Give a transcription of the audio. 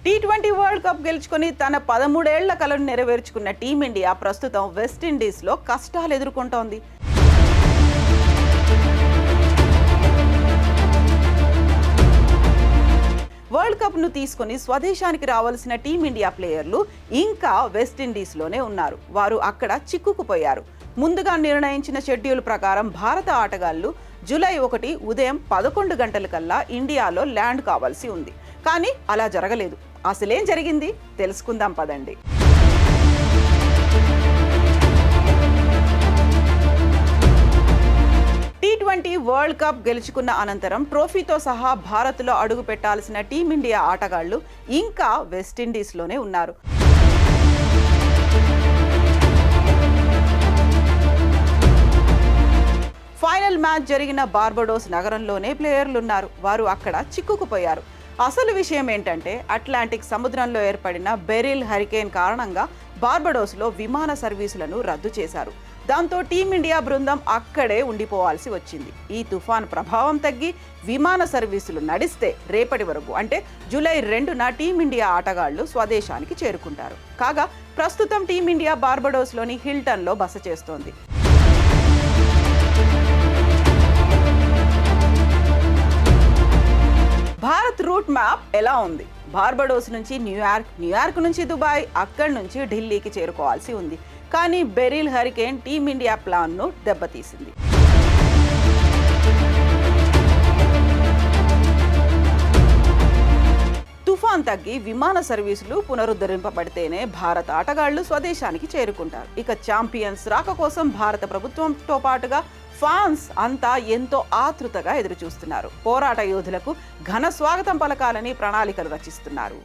T20 world cup గెలుచుకొని తన 13 ఏళ్ల కలను నెరవేర్చుకున్న టీమిండియా ప్రస్తుతం వెస్టిండీస్లో కష్టాలు ఎదుర్కొంటోంది. వరల్డ్ కప్ను తీసుకుని స్వదేశానికి రావాల్సిన టీమిండియా ప్లేయర్లు ఇంకా వెస్టిండీస్లోనే ఉన్నారు. వారు అక్కడ చిక్కుకుపోయారు. ముందుగా నిర్ణయించిన షెడ్యూల్ ప్రకారం భారత ఆటగాళ్లు జూలై 1 ఉదయం 11 గంటలకల్లా ఇండియాలో ల్యాండ్ కావాల్సి ఉంది. కానీ అలా జరగలేదు. అసలేం జరిగింది తెలుసుకుందాం పదండి. టీ20 వరల్డ్ కప్ గెలుచుకున్న అనంతరం ట్రోఫీతో సహా భారత్లో అడుగు పెట్టాల్సిన టీమిండియా ఆటగాళ్లు ఇంకా వెస్టిండీస్లోనే ఉన్నారు. ఫైనల్ మ్యాచ్ జరిగిన బార్బడోస్ నగరంలోనే ప్లేయర్లున్నారు. వారు అక్కడ చిక్కుకుపోయారు. అసలు విషయం ఏంటంటే అట్లాంటిక్ సముద్రంలో ఏర్పడిన బెరిల్ హరికేన్ కారణంగా బార్బడోస్లో విమాన సర్వీసులను రద్దు చేశారు. దాంతో టీమిండియా బృందం అక్కడే ఉండిపోవాల్సి వచ్చింది. ఈ తుఫాన్ ప్రభావం తగ్గి విమాన సర్వీసులు నడిస్తే రేపటి వరకు అంటే జూలై 2న టీమిండియా ఆటగాళ్లు స్వదేశానికి చేరుకుంటారు. కాగా ప్రస్తుతం టీమిండియా బార్బడోస్లోని హిల్టన్లో బస చేస్తోంది. భారత్ రూట్ మ్యాప్ ఎలా ఉంది? బార్బడోస్ నుంచి న్యూయార్క్ నుంచి దుబాయ్, అక్కడి నుంచి ఢిల్లీకి చేరుకోవాల్సి ఉంది. కానీ బెరిల్ హరికేన్ టీమిండియా ప్లాన్ను దెబ్బతీసింది. తుఫాన్ తగ్గి విమాన సర్వీసులు పునరుద్ధరింపబడితేనే భారత ఆటగాళ్లు స్వదేశానికి చేరుకుంటారు. ఇక ఛాంపియన్స్ రాక కోసం భారత ప్రభుత్వంతో పాటుగా ఫ్యాన్స్ అంతా ఎంతో ఆతృతగా ఎదురుచూస్తున్నారు. పోరాట యోధులకు ఘన స్వాగతం పలకాలని ప్రణాళికలు రచిస్తున్నారు.